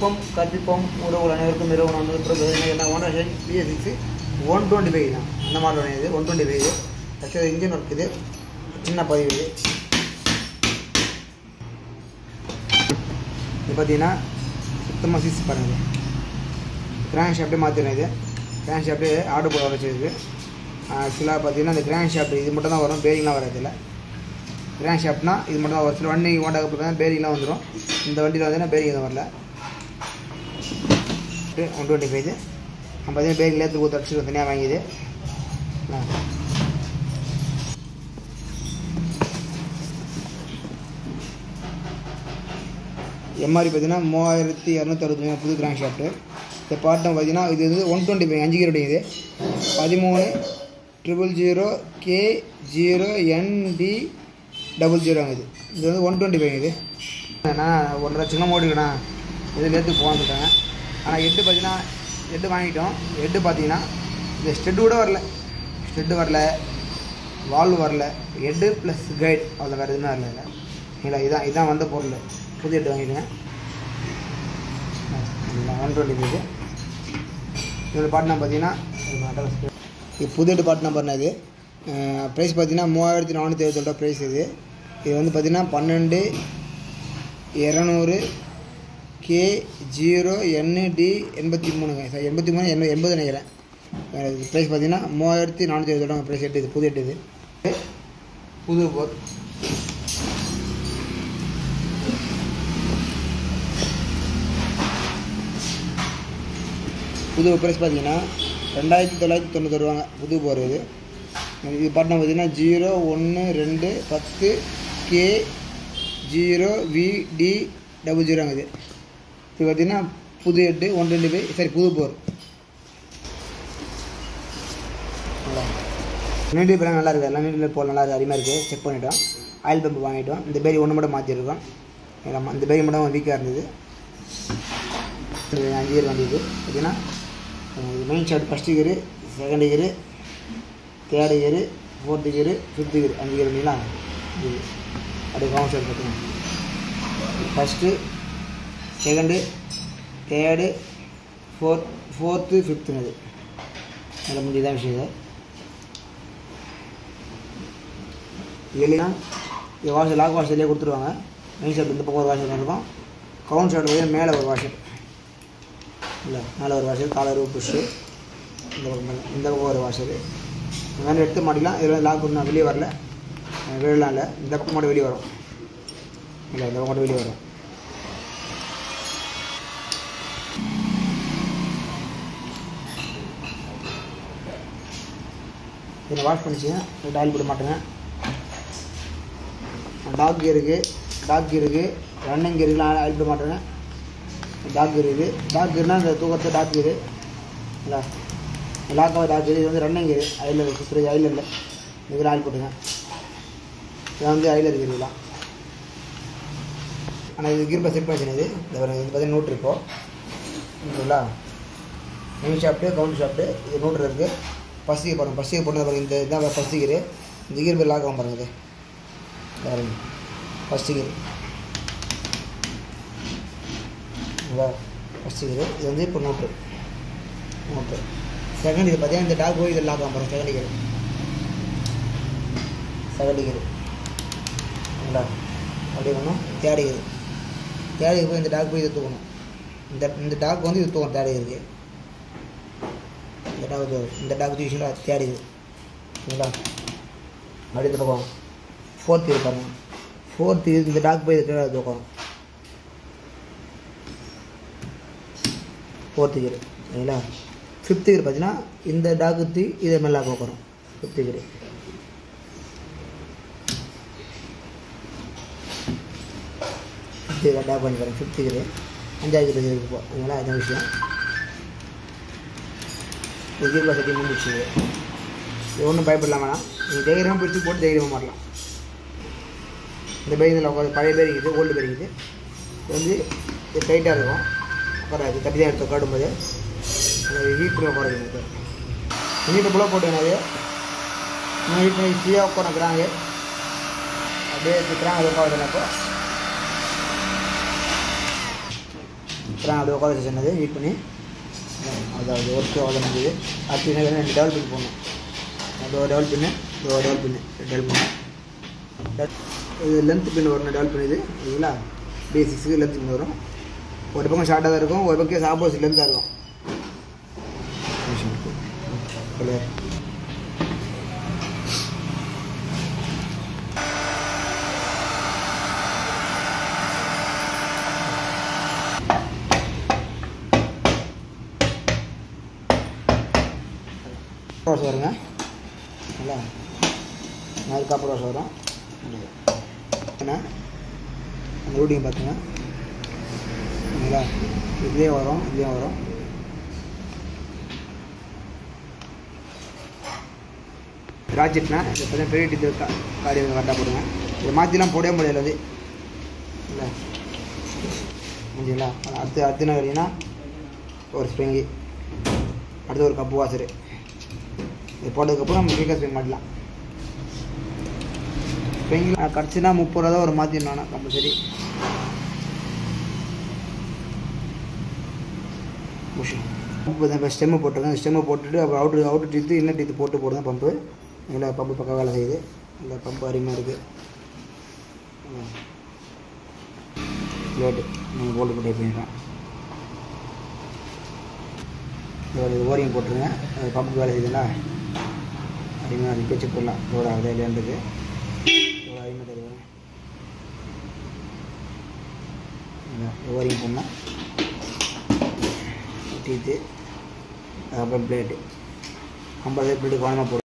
கற்பிப்போம் உறவுகள் அனைவருக்கும் நிறுவனம் ஓனர் BS6 125 தான். அந்த மாடல் இது 125. ஆக்சுவலாக இன்ஜின் ஒர்க் இது சின்ன பதிவு இது. இது பார்த்தீங்கன்னா சுத்தமாக சீஸ் பாருங்கள். கிராங்க் ஷாஃப்ட்டே மாற்றிடும். இது கிராங்க் ஷாஃப்ட்டு ஆர்டர் போட வச்சுருக்கு. ஆக்சுவலாக பார்த்தீங்கன்னா இந்த கிராங்க் ஷாஃப்ட் இது மட்டும் தான் வரும், பேரிங்லாம் வராது. இல்லை கிராங்க் ஷாஃப்ட்னா இது மட்டும் தான் வரும். சில வண்டி ஓட்டாக பார்த்தீங்கன்னா பேரிங்லாம் வந்துடும். இந்த வண்டியில் பார்த்தீங்கன்னா பேரிங் எதுவும் வரல. 125 நம்ம பார்த்தீங்கன்னா பேரிங் லேத்து ஊற்ற அடிச்சு தனியாக வாங்கிது. எம்ஆர்பி பார்த்தீங்கன்னா 3265 புது கிராங்க் ஷாஃப்ட்டு. இந்த பாட்டம் பார்த்தீங்கன்னா இது வந்து 125 5 கீரோடைய இது 13000 K0ND00 ஆகுது. இது வந்து 125 இது. நான் 1.5 லட்சம் ஓடிக்கணா இது லேத்து போவந்துட்டாங்க. ஆனால் ஹெட்டு பார்த்தீங்கன்னா ஹெட்டு வாங்கிட்டோம். ஹெட்டு பார்த்தீங்கன்னா இந்த ஸ்டெட்டு கூட வரல, ஸ்டெட்டு வரல, வால்வு வரல, ஹெட்டு ப்ளஸ் கைட் அதில் வேறு எதுவுமே வரல. இல்லை இதான் வந்த பொருள். புது ஹெட்டு வாங்கிட்டேங்க. 125 இதோட பாட்டு நம்பர் பார்த்தீங்கன்னா இது புது ஹெட்டு பாட்டு நம்பர்னா இது ப்ரைஸ் பார்த்தீங்கன்னா 3470 ப்ரைஸ் இது. இது வந்து பார்த்தீங்கன்னா 12200 K0ND83 83 நினைக்கிறேன். ப்ரைஸ் பார்த்தீங்கன்னா 3470 ப்ரைஸ் ஹெட்டு. இது புது ஹெட்டு. இது புது போர் புது ப்ரைஸ் பார்த்தீங்கன்னா 2990 வருவாங்க. புது போர் இது. இது பாட்டினா பார்த்தீங்கன்னா 012010 K0VD00 ஆகுது. இது பார்த்தீங்கன்னா புது ஹெட்டு 125 சரி புது போர். நீண்டி பேர் நல்லா இருக்குது. எல்லாம் நீண்டி போல் நல்லா இருக்குது, அருமையாக இருக்குது. செக் பண்ணிட்டோம். ஆயில் பம்பு வாங்கிட்டோம். இந்த பேரி ஒன்று மட்டும் மாற்றிருக்கோம். இந்த பேரி மட்டும் வீக்காக இருந்தது. 5 கியர் வண்டி இது பார்த்தீங்கன்னா main shaft first gear, second gear, third gear, fourth gear, fifth gear 5 gear வண்டிங்களா. இது அப்படியே கவுண்ட் ஷாஃப்ட் பார்த்தீங்கன்னா ஃபஸ்ட்டு, செகண்டு, தேர்டு, ஃபோர்த்து, ஃபிஃப்த்துனது அதில் முடிஞ்சுதான் விஷயம். இல்லைன்னா இது வாஷர் லாக் வாஷர்லேயே கொடுத்துருவாங்க. மெயின் ஷாஃப்ட் இந்த பக்கம் ஒரு வாஷர் இருக்கும். கவுண்ட் ஷாஃப்ட் வந்து மேலே ஒரு வாஷர் இல்லை, மேலே ஒரு வாஷர், காலர் புஷ்ஷு இந்த பக்கம் ஒரு வாஷரு. மேலே எடுத்து மாட்டிக்கலாம். இதில் லாக் பண்ணால் வெளியே வரல, வெளியெலாம் இல்லை. இந்த பக்கம் மட்டும் வெளியே வரும். இல்லை இந்த பக்கம் மட்டும் வெளியே வரும். இதில் வாஷ் பண்ணிச்சுங்க. ஆயில் போட மாட்டேங்க. டாக் கியருக்கு ரன்னிங் கியருக்குலாம் ஆயில் போட மாட்டேங்க. டாக் கியர் இது. டாக் கியர்னால் இந்த தூக்கத்தை டாக் கியரு இல்லை, லாக்காக டாக் கியர். இது வந்து ரன்னிங் கியரு. ஆயில் சுற்றுறது ஆயில் இல்லை. இதுக்கு ஆயில் போட்டுங்க. இதை வந்து ஆயில் இருக்கிறதுலாம். ஆனால் இது கீர் செட் பண்ணிச்சுங்க. இது பார்த்தீங்கன்னா நூற்று இப்போது இருக்குங்களா. மெயின் ஷாஃப்ட்டு, கவுண்ட் ஷாஃப்ட்டு, இது நூற்று இருக்குது. ஃபஸ்ட் கீர் பாருங்கள். ஃபஸ்ட் கீர் போட்டது பாருங்கள். இந்த இதான் ஃபஸ்ட் கீரு. இந்த கீர் பேர் லாக் ஆகும் பாருங்கள். இது பாருங்க ஃபஸ்ட் கீர். ஃபஸ்ட் கீரு. இது வந்து இப்போ நூற்று. செகண்ட் இது பார்த்தீங்கன்னா இந்த டாக் போய் இதில் லாக் ஆகும் பாருங்கள். செகண்ட் கீரு இல்லைங்களா. அப்படி பண்ணணும். தேர்டு போய் இந்த டாக் போய் இதை தூக்கணும். இந்த டாக் வந்து இது தூக்கணும். தேர்டு இருக்குது. இந்த டாக் தூக்கிங்களா தேர்டு சரிங்களா. அப்படி இந்த பக்கம் ஃபோர்த்து கீர் பாருங்கள். ஃபோர்த்து கீர் இந்த டாக் போய் இது தூக்கணும். ஃபோர்த்து கீர் சரிங்களா. ஃபிஃப்த்து கீர் பார்த்தீங்கன்னா இந்த டாக்கு தூக்கி இதை மேலே போக்கணும். ஃபிஃப்த்து கீர் டாக் பண்ணி பாருங்கள். ஃபிஃப்த்து கீர் 5வது கீர் இருக்குது இப்போ சரிங்களா. இதான் விஷயம். இது கீர் பாஸ் செட்டிங் முடிச்சு. இது ஒன்றும் பயப்படலாம் வேணாம். நீங்கள் தைரியமாக பிடிச்சி போட்டு தைரியமாக மாட்டலாம். இந்த பேரிங்கில் உட்காந்து பழைய பேரிங் இது, ஓல்டு பேரிங் இது. இது வந்து இது டைட்டாக இருக்கும். உட்காராது. தட்டி தான் எடுத்து உட்காடும்போது ஹீட் பண்ணி உட்காருது. எனக்கு ஹீட்டை போல போட்டு அது ஹீட் பண்ணி ஃப்ரீயாக உட்காந்துக்கிறாங்க. அப்படியே இருக்கிறாங்க. அது உட்காருதுனப்போ அப்புறம் அப்படியே உட்கார வச்சு சொன்னது ஹீட் பண்ணி அது ஒர்க்கு அவ்வளோ முடியுது. அடுத்து என்ன வேணும் 2 டெவல் பின் போடணும். அது ஒரு டெவல் பின்னு இது ஒரு டெவல் பின்னு 2 டெவல் பின்னு இது லென்த் பின் வரணும். டெவல் பண்ணிது இல்லைங்களா பேசிக்ஸுக்கு லென்த் பின் வரும். ஒரு பக்கம் ஷார்ட்டாக தான் இருக்கும், ஒரு பக்கம் ஆப்போசிட் லென்த்தாக இருக்கும். வாஷ் வருங்க நல்லா காப்பர் வாஷ் வரும். ஏன்னா அந்த ரூட்டிங் பார்த்துங்க சரிங்களா, இதுலேயே வரும் இதுலேயும் வரும். ராஜெட்னா இது பார்த்தீங்கன்னா பெரிய டீத்து காடி கரெக்டாக போடுங்க. இதை மாற்றிலாம் போடவே முடியாது இல்லை முடியுங்களா. அடுத்து என்ன கேட்டிங்கன்னா ஒரு ஸ்ப்ரிங்கு, அடுத்து ஒரு கப்பு வாசரு. இது போட்டதுக்கப்புறம் நம்ம வீட்டில் ஸ்ப்ரிங் மாட்டலாம். ஸ்ப்ரிங்கில் கிடச்சின்னா 30 ரூபா தான் ஒரு மாற்றிடணும் கம்பல்சரி. இப்போ ஸ்டெம்மு போட்டுருங்க. ஸ்டெம்மை போட்டுட்டு அப்புறம் அவுட்ரு டீத்து இன்னர் டீத்து போடுங்க பம்பு. இல்லை பம்பு பக்கம் வேலை செய்யுது. இல்லை பம்பு அருமையாக இருக்குது. லேட்டு நீங்கள் போட்டு பண்ணிடலாம். ஓரியம் போட்டுருங்க. பம்புக்கு வேலை செய்யுதுங்களா அருமையாக அது பேச்சு போடலாம். இதோட அதே லேண்டுக்கு இதோட அருமையாக தருவாங்க. ஓரியம் போடணும் டீத்து அப்புறம் பிளேட்டு 50 பிளேட்டு கவனமாக போடும்.